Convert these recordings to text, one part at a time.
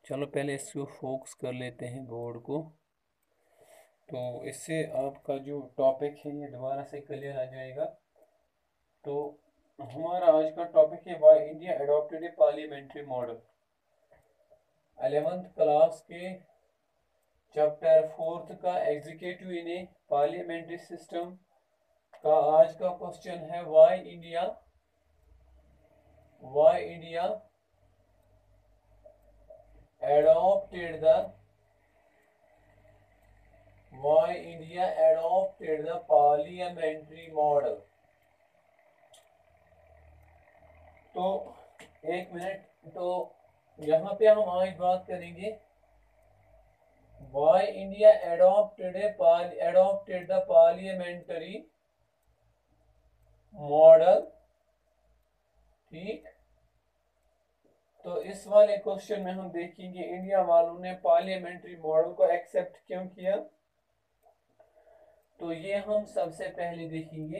चलो पहले इसको फोकस कर लेते हैं बोर्ड को। तो इससे आपका जो टॉपिक है ये दोबारा से क्लियर आ जाएगा। तो हमारा आज का टॉपिक है why India adopted A parliamentary model. 11th class के चैप्टर 4 का एग्जीक्यूटिव इन ए पार्लियामेंट्री सिस्टम का आज का क्वेश्चन है why India adopted the parliamentary model। तो एक मिनट, तो यहाँ पे हम आज बात करेंगे why India adopted the parliamentary model। ठीक, तो इस वाले क्वेश्चन में हम देखेंगे इंडिया वालों ने पार्लियामेंट्री मॉडल को एक्सेप्ट क्यों किया। तो ये हम सबसे पहले देखेंगे।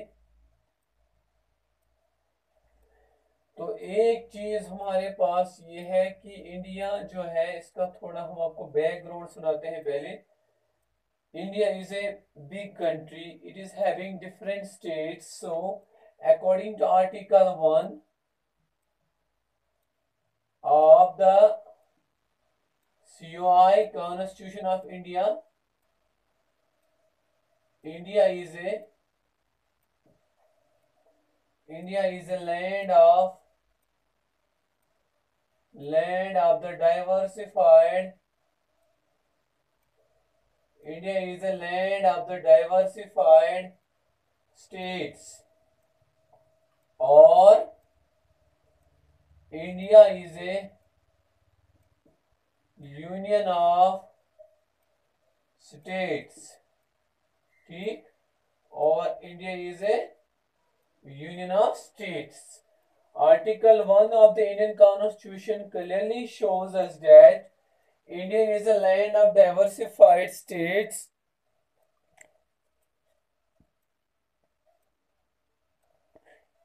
तो एक चीज हमारे पास ये है कि इंडिया जो है, इसका थोड़ा हम आपको बैकग्राउंड सुनाते हैं पहले। India is a big country, it is having different states. So according to article 1 of the COI Constitution of India, India is a land of the diversified. India is a land of the diversified states, or India is a union of states। ठीक, और India is A union of states. Article 1 of the Indian Constitution clearly shows us that India is a land of diversified states।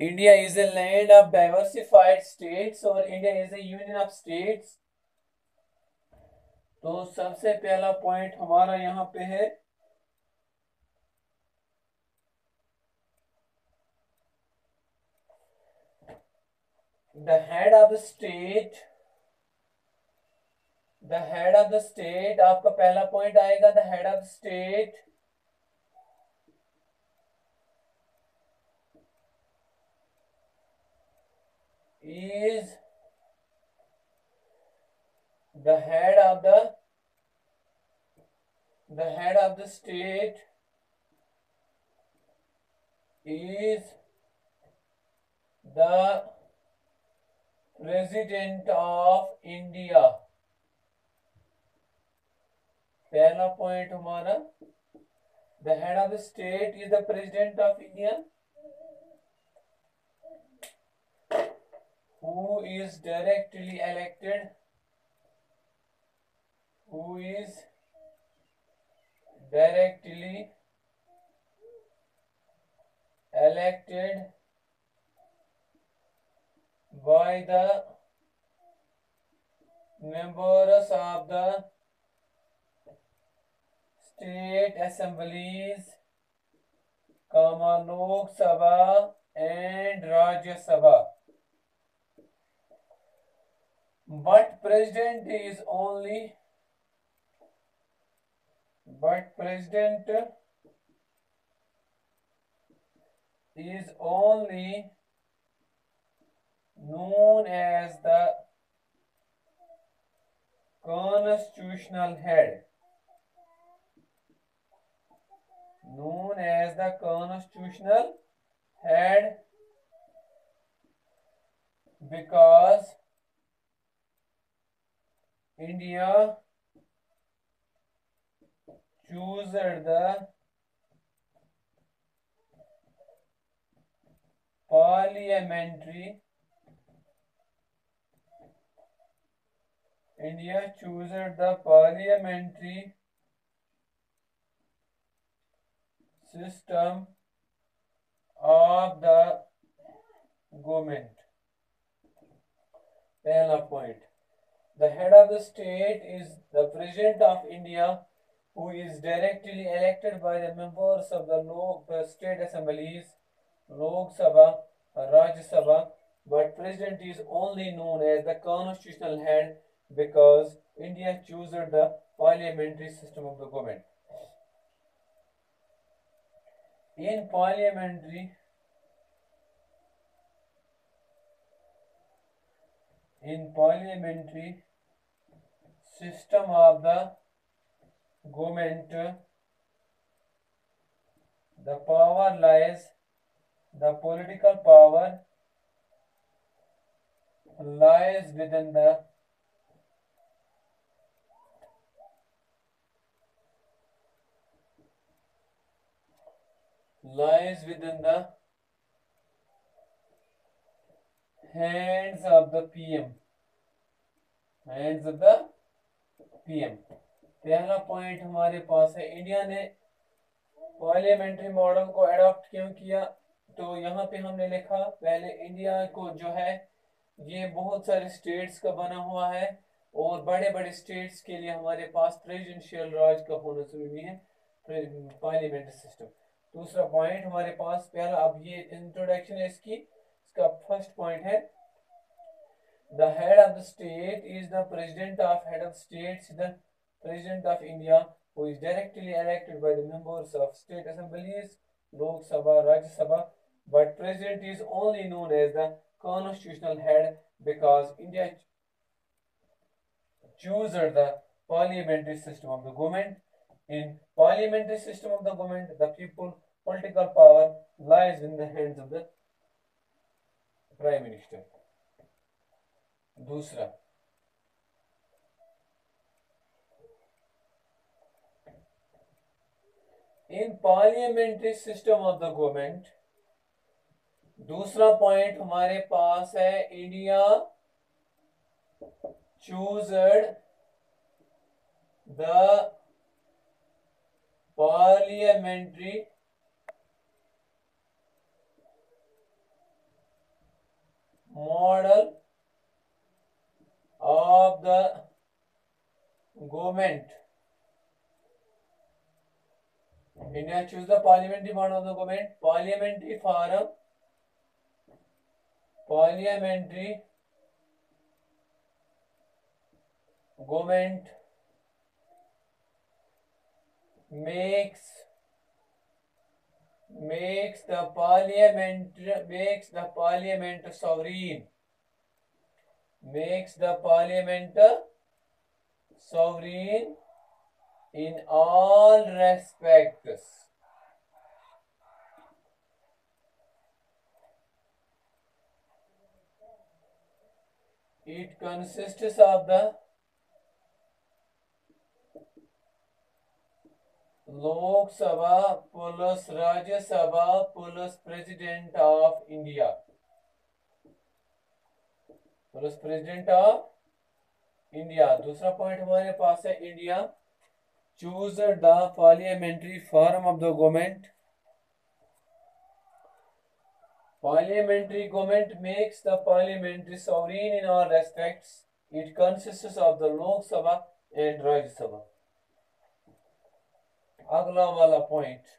India is a land of diversified states और India is a union of states। तो सबसे पहला point हमारा यहाँ पे है the head of the state। आपका पहला पॉइंट आएगा the head of the state is the head of the state is the president of India। पहला पॉइंट हमारा the head of the state is the president of India, who is directly elected by the members of the state assemblies, Lok Sabha and Rajya Sabha। But president is only known as the constitutional head, because India chose the parliamentary system of the government। पहला point The head of the state is the President of India, who is directly elected by the members of the state assemblies, Lok Sabha, Rajya Sabha, but President is only known as the constitutional head because India chose the parliamentary system of the government. In parliamentary system of the government, the power lies, the political power lies within the hands of the PM. पहला point हमारे पास है, India ने parliamentary model को adopt क्यों किया? तो यहाँ पे हमने लिखा, पहले इंडिया को जो है ये बहुत सारे स्टेट्स का बना हुआ है और बड़े बड़े स्टेट्स के लिए हमारे पास प्रेसिडेंशियल राज का होना जरूरी है, पार्लियामेंट्री सिस्टम। दूसरा पॉइंट हमारे पास, पहला अब ये इंट्रोडक्शन है इसका फर्स्ट पॉइंट है, the head of the state is the president of the president of India, who is directly elected by the members of state assemblies, Lok Sabha, Rajya Sabha, but president is only known as the constitutional head because India chose the parliamentary system of the government. In parliamentary system of the government, the political power lies in the hands of the prime minister. दूसरा, in parliamentary system of the government, दूसरा point हमारे पास है, India choosed the parliamentary model of the government. India choose the parliamentary model of the government. Parliamentary government makes the parliament sovereign. Makes the parliament sovereign in all respects. It consists of the Lok Sabha plus Rajya Sabha plus President of India. President of India. दूसरा point हमारे पास है, India choose the parliamentary form of the government. Parliamentary government makes the parliamentary sovereign in all respects. It consists of the लोक सभा and राज्य सभा। अगला वाला point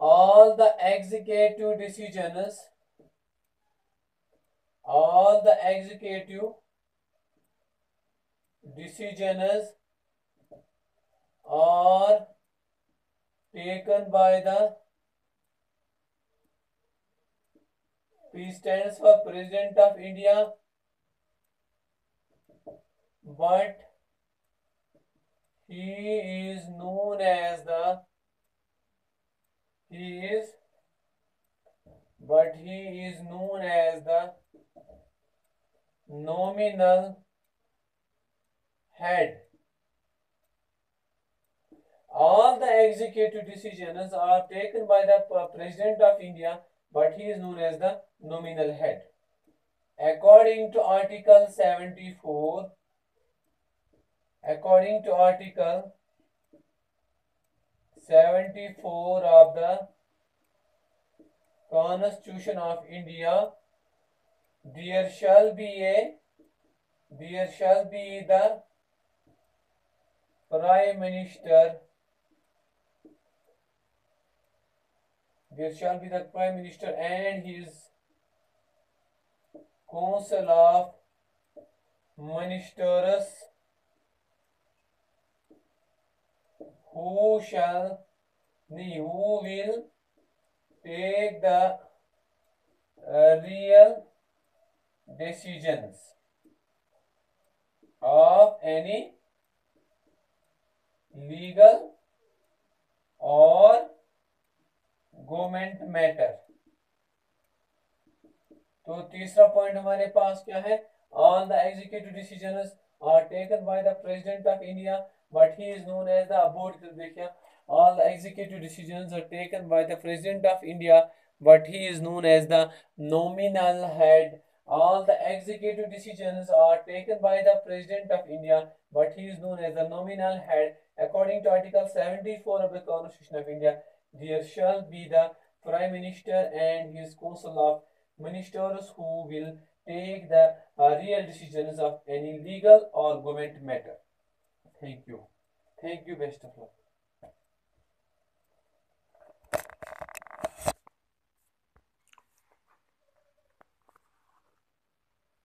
all the executive decisions are taken by the P stands for President of India, but he is known as the nominal head. All the executive decisions are taken by the President of India, but he is known as the nominal head. According to Article 74, 74 of the Constitution of India, there shall be the Prime Minister, and his Council of Ministers, who will take the real decisions of any legal or government matter. तो तीसरा point हमारे पास क्या है, all the executive decisions are taken by the president of India but he is known as the aboard. देखिए all the executive decisions are taken by the president of India but he is known as the nominal head. All the executive decisions are taken by the President of India, but he is known as the nominal head. According to Article 74 of the Constitution of India, there shall be the Prime Minister and his Council of Ministers who will take the real decisions of any legal or government matter. Thank you. Thank you. Best of luck.